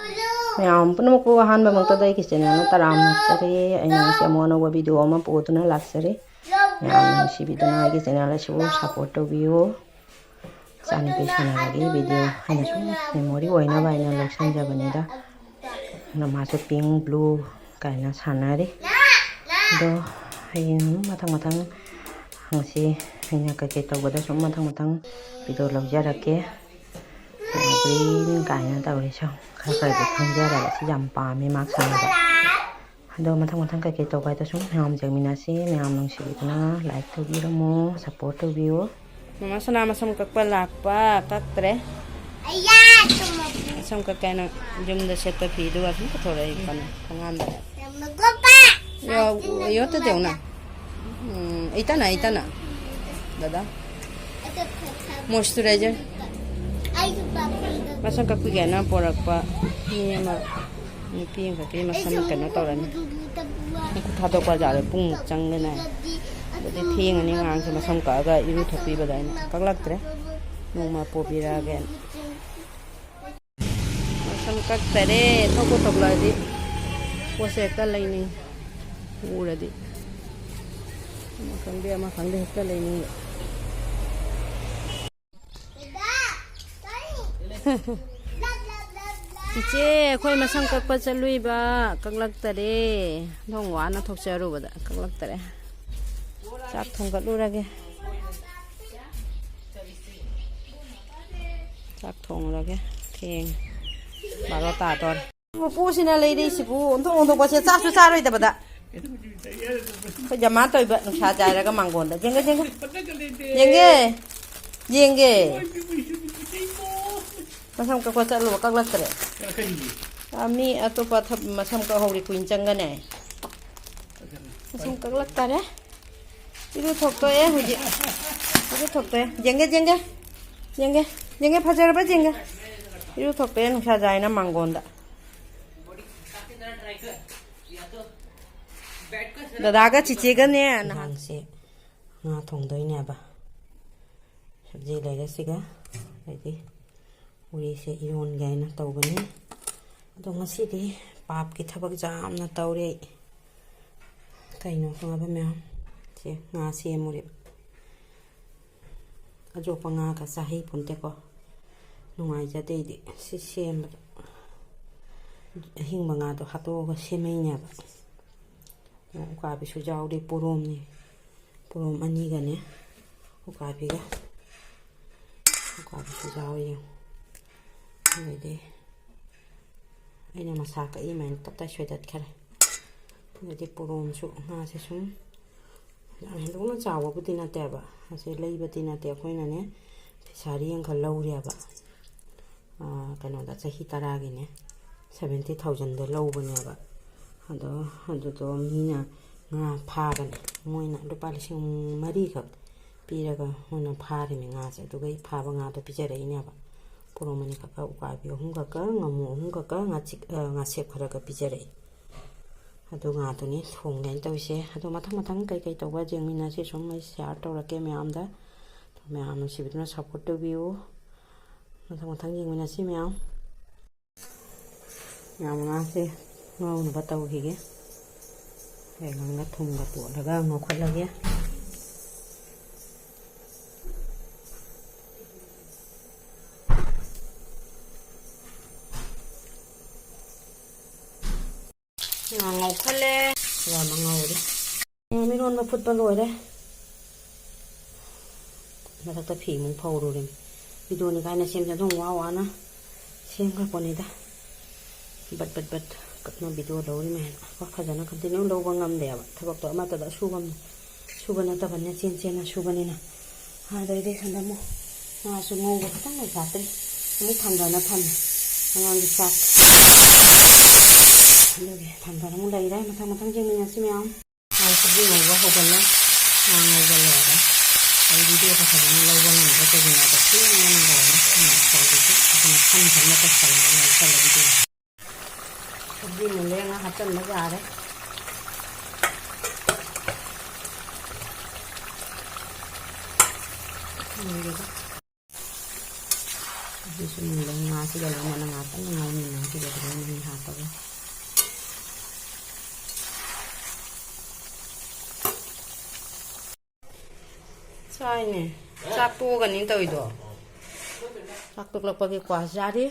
ꯃꯌꯥꯝ ꯄꯨꯝꯅꯃꯛꯄꯨ ꯑꯍꯥꯟꯕꯃꯛꯇꯗ ꯑꯩꯒꯤ ꯆꯦꯅꯦꯜꯅ ꯇꯔꯥꯝꯅ ꯅꯛꯆꯔꯤ ꯑꯩꯅ ꯉꯁꯤ ꯑꯃꯨꯛ ꯑꯅꯧꯕ ꯚꯤꯗꯤꯑꯣ ꯑꯃ ꯄꯨꯗꯨꯅ ꯂꯥꯛꯆꯔꯤ ꯃꯌꯥꯝꯅ ꯅꯨꯡꯁꯤꯕꯤꯗꯨꯅ ꯑꯩꯒꯤ ꯆꯦꯅꯦꯜ ꯑꯁꯤꯕꯨ ꯁꯞꯄꯣꯔꯠ ꯇꯧꯕꯤꯌꯨ ꯏꯆꯥꯅꯨꯄꯤ ꯁꯥꯟꯅꯕꯒꯤ ꯚꯤꯗꯤꯑꯣ ꯑꯩꯅ ꯁꯨꯝ ꯃꯦꯃꯣꯔꯤ ꯑꯣꯏꯅꯕ ꯑꯩꯅ ꯂꯧꯁꯟꯖꯕꯅꯤꯗ ꯑꯗꯨꯅ ꯃꯥꯁꯨ ꯄꯤꯡ ꯕ꯭ꯂꯨ ꯀꯥꯏꯅ ꯁꯥꯟꯅꯔꯤ ꯑꯗꯣ ꯍꯌꯦꯡ ꯃꯊꯪ ꯉꯁꯤ ꯑꯩꯅ ꯀꯩꯀꯩ ꯇꯧꯕꯗ ꯁꯨꯝ ꯃꯊꯪ ꯚꯤꯗꯤꯑꯣ ꯂꯧꯖꯔꯛꯀꯦ ꯒ꯭ꯔꯤꯟ ꯀꯥꯏꯅ ꯇꯧꯔꯤꯁꯨ खरदी खंजर यम पामे मा सानब अदो मथंग कई तब सूम मैम जमीनासी मैम नुसीदना लाइक तौरमो सपोर्ट तौबियो ममा सना मसम कक्पा लाक्पा कक्त्रे सम कक्काना जुमदा सेट फीदु असम कथोरई कन खंगाम यो तो देउना इतना दादा moisturiser masam kakpi gana porakpa ni ma ni ping kakpi masam kana tawran ku thado pa jare pung changgana ade thing ani ngang se masam ka ga iru thopi badai kaklaktre noma popira gen masam kak tare thoko tokla di pose ka laini uradi ma khangde ka laini इचे कोई मसम कक्पा चलुइबा कक्लक्तरे नोंग वाना थोकचरुबदा कक्लक्तरे चाक थोंगलुरगे चाक थोंगरगे थेंग बारो तादोर मुपुसिना लेदे सिबु ओंथों बसे चासु चारोइदबदा खो जमा तोइबा नुसा जायरागा मांगोंदा जेंगे masam ka kwata lo ka laktre ami atopa thap masam ka hori kuin changane masam ka laktare iru thokto e huji iru thokto jenge phajar ba jenge iru thokto e nusa jaina mangonda dada ga chiche ga ne nahang se nga thongdoi ne ba sabji laira siga ready Uri से iron गायना तौगनी अदो ngasiदी पाप की थबक जामना तौरे कइनो खंगाबा ma'am से nga सेमुरे अजो पंगा का साही पुनते को नुंगाई जादेदी से सेम हिंग मंगा तो हातो को सेमैnya ba उका बि सुजाउदे पुरोम नि पुरोम अनि गने उका बि ga उका बि सुजाउ ये अना मसा कई मैं तब स्वेदत खरे पुरोम से सूम हेदों चावबुदी नातेब असे लेबदी नाते अखोइनाने फिसारी अंक लौरेब कनोदा चही 10 गिने 70,000 लौबनेब अदो मीना nga फागन मोइना रुपा 3,000 खक पीरगा होना फारिमे nga से दुगै फाबा nga तो पिजरैनेब पुरोमनी कका उकाबी अहुम कका ngamo अहुम कका nga sep kharaga पिजरै अदो nga तो नि थोंगै तौसे अदो मथंग कई तौबा जेंगमिना से सम मै शेयर तौरके मैम दा तो मैम सिबिदुना सपोर्ट तौबियो मथंग जेंगमिना से मैम nga से ngौन बताओ हिगे हेंगा थुंगा तोलगा ngोखलगे ngौखले या मंगौरी मिरोन मा फुटबा लोरे मथक्ता फी मुं फौरुरे भिडियोनि गायना सेमजा दं वाना सेम का पनिदा बट कतना भिडियो लौरी मे फजना कंटिन्यू लौबा ngamdeaba थबक तो अमा तदा सुबना तबने चेन सुबनिना हादैदे खंदमो मासु ngौबा खतंग जात्रि मु थंगना थम अंगांगी साक थंगना मु लैरा मथंग जेंगमिनासी मैम सब्जी ngौबा होगला ngौबा लेरा आई वीडियो का खजना लौबा ngamda तगिना त थिंगना ngौबा साउदिसे खन त सल्ला चल वीडियो सब्जी मुलेंगा हटन मजा आ रहा है ꯁꯥꯏꯅꯦ ꯆꯥꯛ ꯇꯣꯛꯑꯒꯅꯤ ꯇꯧꯔꯤꯗꯣ ꯆꯥꯛ ꯇꯣꯛꯂꯛꯄꯒꯤ ꯀ꯭ꯋꯥ ꯆꯥꯔꯤ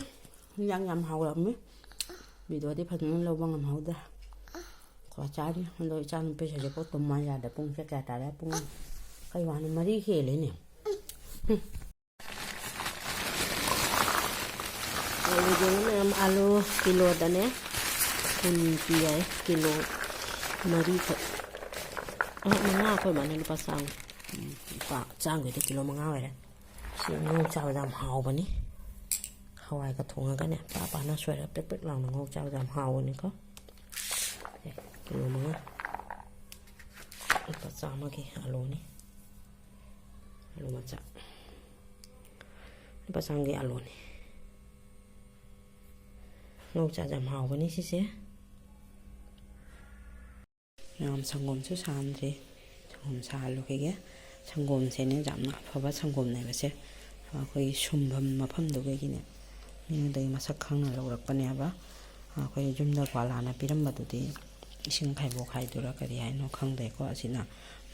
ꯏꯟꯖꯥꯡ ꯌꯥꯝ ꯍꯥꯎꯔꯝꯃꯤ ꯚꯤꯗꯤꯑꯣꯗꯤ ꯐꯖꯅ ꯂꯧꯕ ꯉꯝꯍꯧꯗꯦ ꯀ꯭ꯋꯥ ꯆꯥꯔꯤ ꯑꯗꯣ ꯏꯆꯥꯅꯨꯄꯤꯁꯨ ꯍꯧꯖꯤꯛꯐꯥꯎ ꯇꯨꯝꯃ ꯌꯥꯗꯦ ꯄꯨꯡꯁꯦ ꯀꯌꯥ ꯇꯥꯔꯦ ꯄꯨꯡ ꯀꯩ ꯋꯥꯅꯤ 4 ꯍꯦꯜꯂꯦꯅꯦ ꯑꯂꯨꯗꯨꯅ ꯃꯌꯥꯝ ꯑꯂꯨ ꯀꯤꯂꯣꯗꯅꯦ 10 ꯄꯤ ꯌꯥꯏ ꯀꯤꯂꯣ 4ꯈꯛ ꯃꯉꯥ ꯑꯩꯈꯣꯏ ꯃꯥꯅ ꯂꯨꯄꯥ ꯆꯥꯝꯃ ꯂꯨꯄꯥ ꯆꯥꯝꯃꯒꯤꯗꯤ ꯀꯤꯂꯣ 5 ꯑꯣꯏꯔꯦ ꯁꯤ ꯉꯧ ꯆꯥꯕꯗ ꯌꯥꯝ ꯍꯥꯎꯕꯅꯤ ꯍꯋꯥꯏꯒ ꯊꯣꯡꯉꯒꯅꯦ ꯄꯥꯅ ꯁꯣꯏꯔꯒ ꯄꯦꯛ ꯄꯦꯛ ꯂꯥꯎꯅ ꯉꯧ ꯆꯥꯕꯗ ꯌꯥꯝ ꯍꯥꯎꯕꯅꯤꯀꯣ ꯀꯤꯂꯣ 5 ꯂꯨꯄꯥ ꯆꯥꯝꯃꯒꯤ ꯑꯂꯨꯅꯤ ꯑꯂꯨ ꯃꯆꯥ ꯂꯨꯄꯥ ꯆꯥꯝꯃꯒꯤ ꯑꯂꯨꯅꯤ ꯉꯧ ꯆꯥꯕ ꯌꯥꯝ ꯍꯥꯎꯕꯅꯤ ꯁꯤꯁꯦ ꯌꯥꯝ ꯁꯪꯒꯣꯝꯁꯨ ꯁꯥꯍꯟꯗ꯭ꯔꯤ ꯁꯪꯒꯣꯝ ꯁꯥꯍꯜꯂꯨꯈꯤꯒꯦ ꯁꯪꯒꯣꯝꯁꯦꯅꯦ ꯌꯥꯝꯅ ꯑꯐꯕ ꯁꯪꯒꯣꯝꯅꯦꯕꯁꯦ ꯑꯩꯈꯣꯏꯒꯤ ꯁꯨꯝꯐꯝ ꯃꯐꯝꯗꯨꯗꯒꯤꯅꯦ ꯃꯤꯉꯣꯟꯗꯒꯤ ꯃꯁꯛ ꯈꯪꯅ ꯂꯧꯔꯛꯄꯅꯦꯕ ꯑꯩꯈꯣꯏ ꯌꯨꯝꯗ ꯒ꯭ꯋꯥꯂꯥꯅ ꯄꯤꯔꯝꯕꯗꯨꯗꯤ ꯏꯁꯤꯡ ꯈꯥꯏꯕꯣꯛ ꯈꯥꯏꯗꯨꯔꯥ ꯀꯔꯤ ꯍꯥꯏꯅꯣ ꯈꯪꯗꯦꯀꯣ ꯑꯁꯤꯅ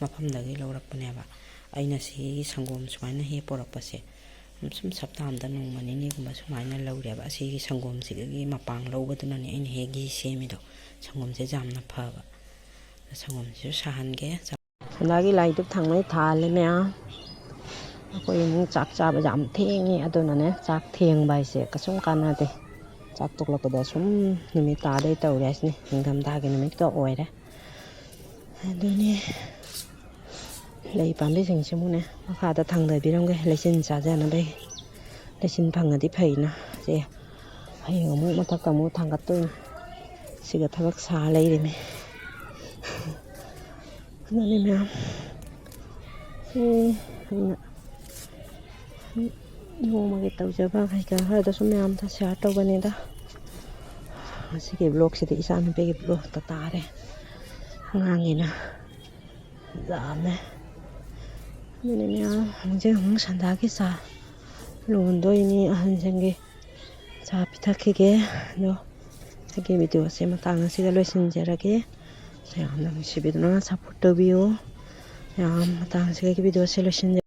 ꯃꯐꯝꯗꯒꯤ ꯂꯧꯔꯛꯄꯅꯦꯕ ꯑꯩꯅ ꯁꯤꯒꯤ ꯁꯪꯒꯣꯝ ꯁꯨꯃꯥꯏꯅ ꯍꯦꯛ ꯄꯣꯔꯛꯄꯁꯦ ꯁꯨꯝ ꯁꯞꯇꯥ ꯑꯃꯗ ꯅꯣꯡꯃ ꯅꯤꯅꯤꯒꯨꯝꯕ ꯁꯨꯃꯥꯏꯅ ꯂꯧꯔꯦꯕ ꯑꯁꯤꯒꯤ ꯁꯪꯒꯣꯝꯁꯤꯗꯒꯤ ꯃꯄꯥꯡ ꯂꯧꯕꯗꯨꯅꯅꯦ ꯑꯩꯅ ꯍꯦꯛ ꯘꯤ ꯁꯦꯝꯃꯤꯗꯣ ꯁꯪꯒꯣꯝꯁꯦ ꯌꯥꯝꯅ ꯐꯕ ꯁꯪꯒꯣꯝꯁꯤꯁꯨ ꯁꯥꯍꯟꯒꯦ ꯁꯟꯗꯥꯒꯤ ꯂꯥꯏꯗꯨꯛ ꯊꯥꯡꯃꯩ ꯊꯥꯜꯂꯦ ꯃꯌꯥꯝ ꯑꯩꯈꯣꯏ ꯏꯃꯨꯡ ꯆꯥꯛ ꯆꯥꯕ ꯌꯥꯝ ꯊꯦꯡꯉꯤ ꯑꯗꯨꯅꯅꯦ ꯆꯥꯛ ꯊꯦꯡꯕ ꯍꯥꯏꯁꯦ ꯀꯩꯁꯨꯝ ꯀꯥꯟꯅꯗꯦ ꯆꯥꯛ ꯇꯣꯛꯂꯛꯄꯗ ꯁꯨꯝ ꯅꯨꯃꯤꯠ ꯇꯥꯗꯣꯏ ꯇꯧꯔꯦ ꯍꯥꯏꯁꯤꯅꯤ ꯅꯤꯡꯊꯝꯊꯥꯒꯤ ꯅꯨꯃꯤꯠꯀ ꯑꯣꯏꯔꯦ ꯑꯗꯨꯅꯤ ꯂꯩ ꯄꯥꯝꯕꯤꯁꯤꯡꯁꯤ ꯑꯃꯨꯛꯅꯦ ꯃꯈꯥꯗ ꯊꯥꯡꯗꯕꯤꯔꯝꯒꯦ ꯂꯩꯆꯤꯟ ꯆꯥꯖꯅꯕꯩ ꯂꯩꯆꯤꯟ ꯐꯪꯉꯗꯤ ꯐꯩꯅ ꯁꯦ ꯍꯌꯦꯡ ꯑꯃꯨꯛ ꯃꯊꯛꯇ ꯑꯃꯨꯛ ꯊꯥꯡꯒꯠꯇꯣꯏꯅꯤ ꯁꯤꯒ ꯊꯕꯛ ꯁꯥ ꯂꯩꯔꯤꯃꯤ ꯑꯗꯨꯅꯤ ꯃꯌꯥꯝ ꯁꯤ ꯑꯩꯅ ꯅꯣꯡꯃꯒꯤ ꯇꯧꯖꯕ ꯀꯩꯀꯥ ꯈꯔꯗꯁꯨ ꯃꯌꯥꯝꯗ ꯁꯤꯌꯥꯔ ꯇꯧꯕꯅꯤꯗ ꯉꯁꯤꯒꯤ ꯕ꯭ꯂꯣꯛꯁꯤꯗꯤ ꯏꯆꯥꯅꯨꯄꯤꯒꯤ ꯕ꯭ꯂꯣꯛꯇ ꯇꯥꯔꯦ ꯑꯉꯥꯡꯒꯤꯅ ꯌꯥꯝꯃꯦ ꯑꯗꯨꯅꯤ ꯃꯌꯥꯝ ꯍꯧꯖꯤꯛ ꯑꯃꯨꯛ ꯁꯟꯗꯥꯒꯤ ꯆꯥ ꯂꯣꯟꯗꯣꯏꯅꯤ ꯑꯍꯟꯁꯤꯡꯒꯤ ꯆꯥ ꯄꯤꯊꯛꯈꯤꯒꯦ ꯑꯗꯣ ꯑꯩꯒꯤ ꯚꯤꯗꯤꯑꯣꯁꯦ ꯃꯇꯥꯡ ꯑꯁꯤꯗ ꯂꯣꯏꯁꯤꯟꯖꯔꯒꯦ ꯌꯥꯝꯅ ꯅꯨꯡꯁꯤꯕꯤꯗꯨꯅ ꯁꯞꯄꯣꯔꯠ ꯇꯧꯕꯤꯌꯨ ꯌꯥꯝ ꯃꯇꯥꯡ ꯑꯁꯤꯗ ꯚꯤꯗꯤꯑꯣꯁꯦ ꯂꯣꯏꯁꯤꯟꯖꯔꯒꯦ